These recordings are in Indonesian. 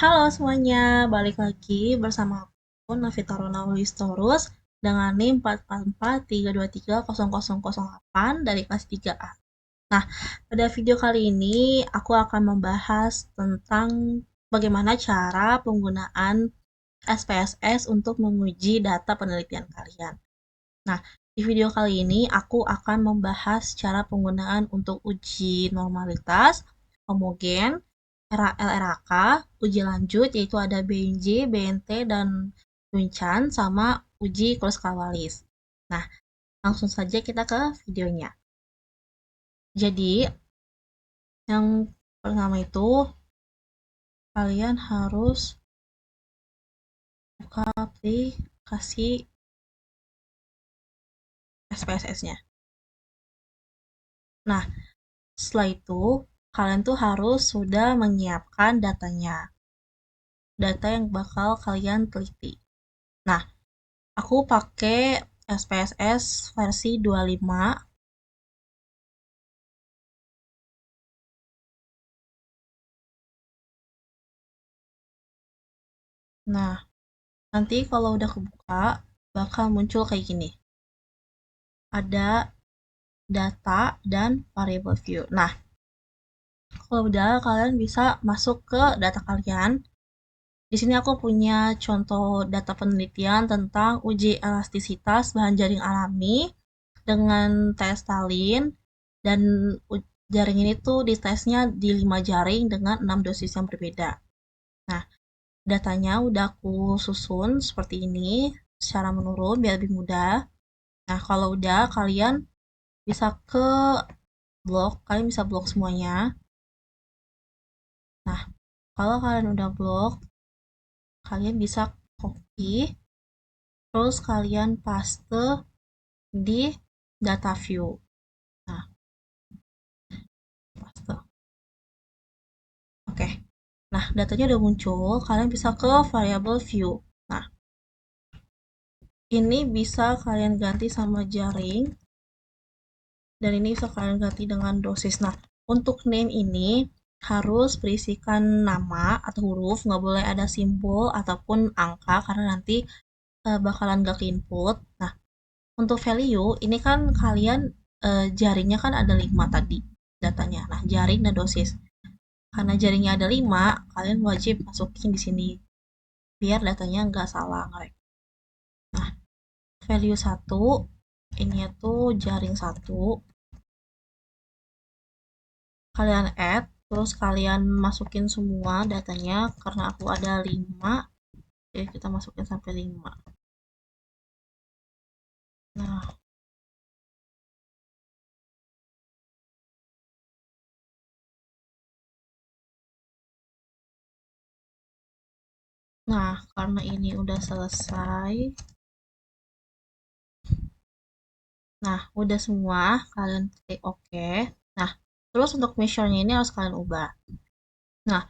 Halo semuanya, balik lagi bersama aku Navita Ronaulistorus dengan NIM 444323008 dari kelas 3A. Nah, pada video kali ini aku akan membahas tentang bagaimana cara penggunaan SPSS untuk menguji data penelitian kalian. Nah, di video kali ini aku akan membahas cara penggunaan untuk uji normalitas, homogen, LRAK, uji lanjut yaitu ada BNJ, BNT, dan Duncan, sama uji Kruskal-Wallis. Nah, langsung saja kita ke videonya. Jadi, yang pertama itu kalian harus buka aplikasi SPSS-nya. Nah, setelah itu kalian tuh harus sudah menyiapkan datanya. Data yang bakal kalian teliti. Nah, aku pakai SPSS versi 25. Nah, nanti kalau udah kebuka, bakal muncul kayak gini. Ada data dan variable view. Nah, kalau udah kalian bisa masuk ke data kalian. Di sini aku punya contoh data penelitian tentang uji elastisitas bahan jaring alami dengan tes Stalin, dan jaring ini tuh ditesnya di 5 jaring dengan 6 dosis yang berbeda. Nah, datanya udah aku susun seperti ini secara menurun biar lebih mudah. Nah, kalau udah kalian bisa ke blok, kalian bisa blok semuanya. Nah, kalau kalian udah blok, kalian bisa copy, terus kalian paste di data view. Nah, paste. Oke. Nah, datanya udah muncul, kalian bisa ke variable view. Nah, ini bisa kalian ganti sama jaring, dan ini bisa kalian ganti dengan dosis. Nah, untuk name ini harus berisikan nama atau huruf, nggak boleh ada simbol ataupun angka, karena nanti bakalan gak ke input. Nah, untuk value, ini kan kalian jaringnya kan ada 5 tadi datanya. Nah, jaring dan dosis. Karena jaringnya ada 5, kalian wajib masukin di sini biar datanya nggak salah nge-rek. Nah, value 1 ini tuh jaring 1. Kalian add, terus kalian masukin semua datanya karena aku ada 5. Jadi kita masukin sampai 5. Nah, karena ini udah selesai. Nah, udah semua, kalian klik OK. Nah, terus untuk measure-nya ini harus kalian ubah. Nah,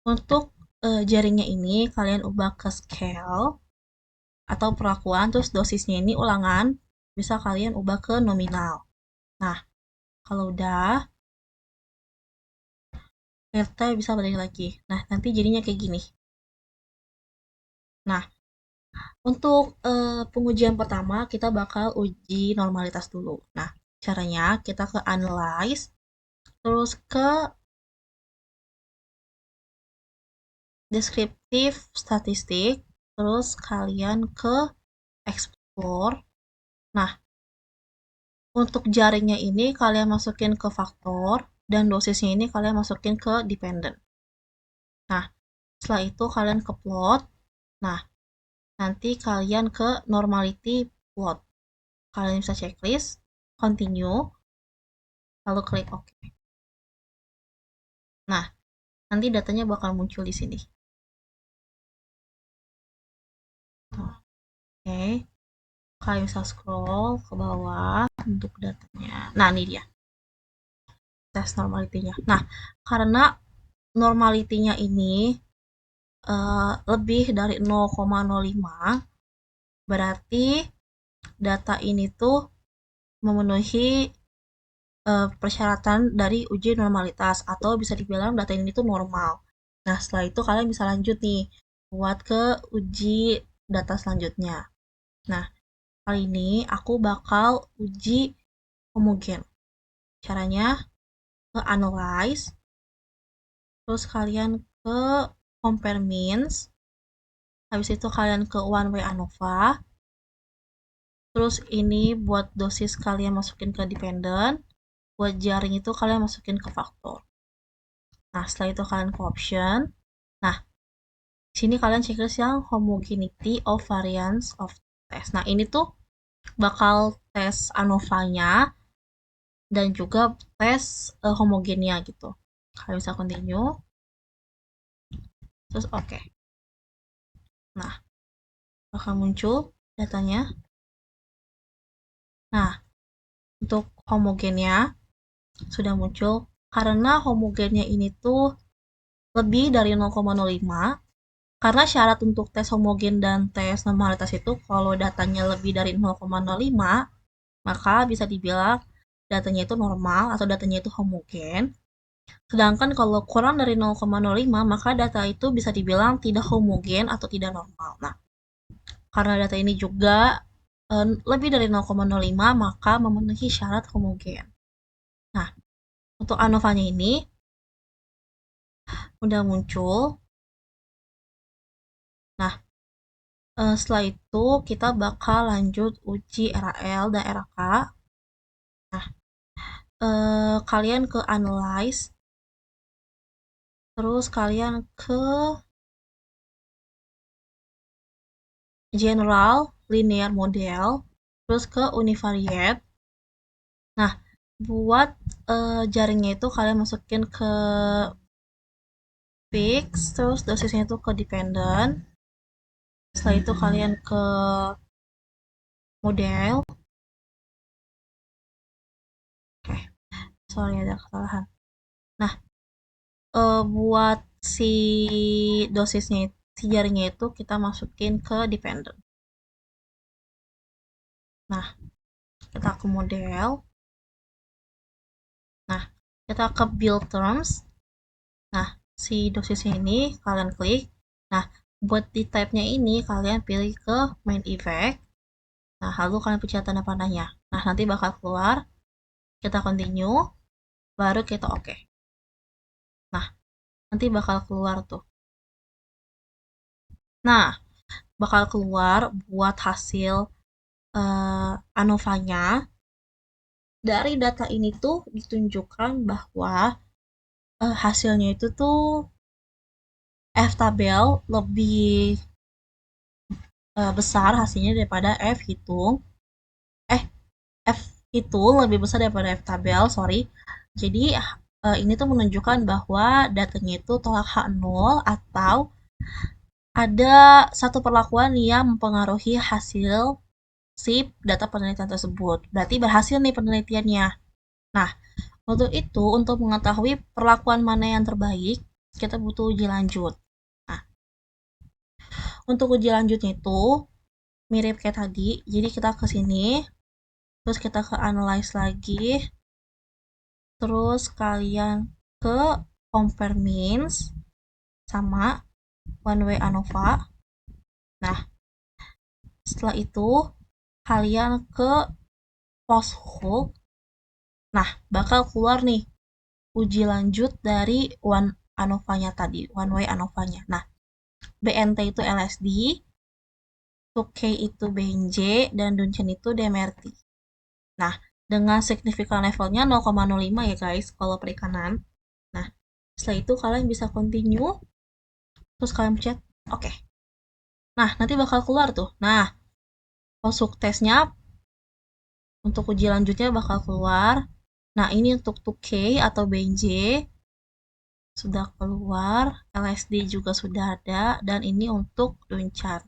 untuk jaringnya ini kalian ubah ke scale atau perlakuan, terus dosisnya ini ulangan, bisa kalian ubah ke nominal. Nah, kalau udah, RT bisa balik lagi. Nah, nanti jadinya kayak gini. Nah, untuk pengujian pertama, kita bakal uji normalitas dulu. Nah, caranya kita ke analyze, terus ke deskriptif statistik, terus kalian ke explore. Nah, untuk jaringnya ini kalian masukin ke faktor, dan dosisnya ini kalian masukin ke dependent. Nah, setelah itu kalian ke plot. Nah, nanti kalian ke normality plot. Kalian bisa checklist, continue, lalu klik OK. Nah, nanti datanya bakal muncul di sini. Oke, kalian bisa scroll ke bawah untuk datanya. Nah, ini dia tes normalitinya. Nah, karena normalitinya ini lebih dari 0,05, berarti data ini tuh memenuhi persyaratan dari uji normalitas, atau bisa dibilang data ini tuh normal. Nah, setelah itu kalian bisa lanjut nih buat ke uji data selanjutnya. Nah, kali ini aku bakal uji homogen. Caranya ke analyze, terus kalian ke compare means, habis itu kalian ke one way ANOVA, terus ini buat dosis kalian masukin ke dependent, buat jaring itu kalian masukin ke faktor. Nah, setelah itu kalian ke option. Nah, sini kalian checklist yang homogeneity of variance of test. Nah, ini tuh bakal tes ANOVA-nya dan juga tes homogennya gitu. Kalian bisa continue. Terus oke. Nah, bakal muncul datanya. Nah, untuk homogennya sudah muncul. Karena homogennya ini tuh lebih dari 0,05, karena syarat untuk tes homogen dan tes normalitas itu kalau datanya lebih dari 0,05, maka bisa dibilang datanya itu normal atau datanya itu homogen. Sedangkan kalau kurang dari 0,05, maka data itu bisa dibilang tidak homogen atau tidak normal. Nah, karena data ini juga lebih dari 0,05, maka memenuhi syarat homogen. Nah, untuk ANOVA-nya ini udah muncul. Nah, setelah itu kita bakal lanjut uji RAL dan RAK. Nah, kalian ke analyze, terus kalian ke general linear model, terus ke univariate. Nah, buat jaringnya itu kalian masukin ke fix, terus dosisnya itu ke dependent. Setelah itu kalian ke model. Oke, sorry ada kesalahan. Nah, buat si dosisnya, si jaringnya itu kita masukin ke dependent. Nah, kita ke model. Nah, kita ke build terms. Nah, si dosisnya ini kalian klik. Nah, buat di type-nya ini kalian pilih ke main effect. Nah, lalu kalian pencet tanda panahnya. Nah, nanti bakal keluar. Kita continue, baru kita oke. Nah, nanti bakal keluar tuh. Nah, bakal keluar buat hasil ANOVA-nya. Dari data ini tuh ditunjukkan bahwa hasilnya itu tuh F-tabel lebih besar hasilnya daripada F-hitung. F-hitung lebih besar daripada F-tabel, sorry. Jadi ini tuh menunjukkan bahwa datanya itu tolak H0 atau ada satu perlakuan yang mempengaruhi hasil si data penelitian tersebut. Berarti berhasil nih penelitiannya. Nah, untuk itu, untuk mengetahui perlakuan mana yang terbaik, kita butuh uji lanjut. Nah, untuk uji lanjutnya itu mirip kayak tadi. Jadi kita ke sini, terus kita ke analyze lagi, terus kalian ke compare means sama one way ANOVA. Nah, setelah itu kalian ke post hook. Nah, bakal keluar nih uji lanjut dari one ANOVA-nya tadi, one way ANOVA-nya. Nah, BNT itu LSD, 2K itu BNJ, dan Dunchen itu DMRT. Nah, dengan signifikan levelnya 0,05 ya guys, kalau perikanan. Nah, setelah itu kalian bisa continue, terus kalian pencet oke. Nah, nanti bakal keluar tuh. Nah, masuk tesnya untuk uji lanjutnya bakal keluar. Nah, ini untuk 2K atau BNJ sudah keluar, LSD juga sudah ada, dan ini untuk Duncan.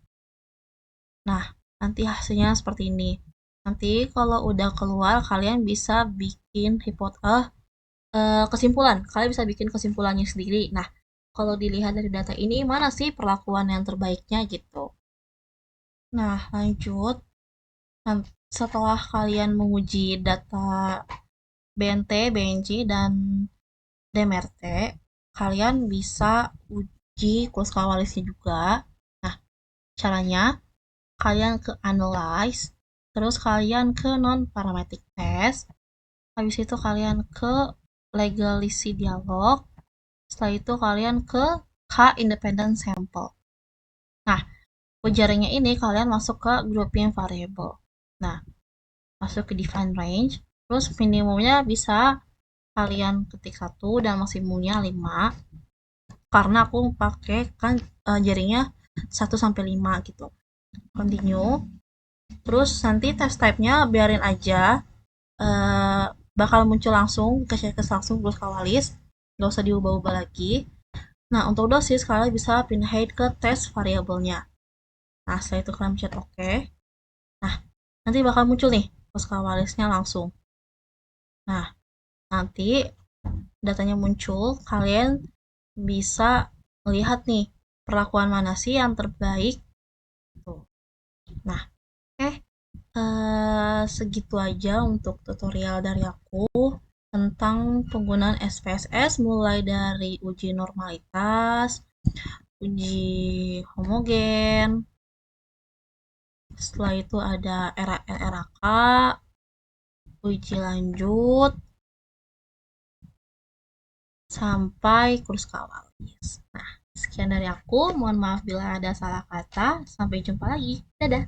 Nah, nanti hasilnya seperti ini. Nanti kalau udah keluar, kalian bisa bikin kesimpulan. Kalian bisa bikin kesimpulannya sendiri. Nah, kalau dilihat dari data ini, mana sih perlakuan yang terbaiknya gitu. Nah, lanjut. Nah, setelah kalian menguji data BNT, BNJ, dan DMRT, kalian bisa uji kurus kawalisnya juga. Nah, caranya kalian ke analyze, terus kalian ke non-parametric test, habis itu kalian ke legacy dialog, setelah itu kalian ke K independent sample. Nah, ujarnya ini kalian masuk ke grouping variable. Nah, masuk ke define range, terus minimumnya bisa kalian ketik 1 dan maksimumnya 5. Karena aku pakai kan jaringnya 1 sampai 5 gitu. Continue. Terus nanti test type-nya biarin aja bakal muncul langsung ke langsung terus kawalis, nggak usah diubah-ubah lagi. Nah, untuk dosis kalian bisa pindahin ke test variabelnya. Nah, setelah itu kalian pencet OK. Nah, nanti bakal muncul nih kawalisnya langsung. Nah, nanti datanya muncul, kalian bisa melihat nih perlakuan mana sih yang terbaik. Tuh. Nah, segitu aja untuk tutorial dari aku tentang penggunaan SPSS, mulai dari uji normalitas, uji homogen, setelah itu ada RAK, uji lanjut, sampai kurus kawalis. Nah, sekian dari aku. Mohon maaf bila ada salah kata. Sampai jumpa lagi. Dadah.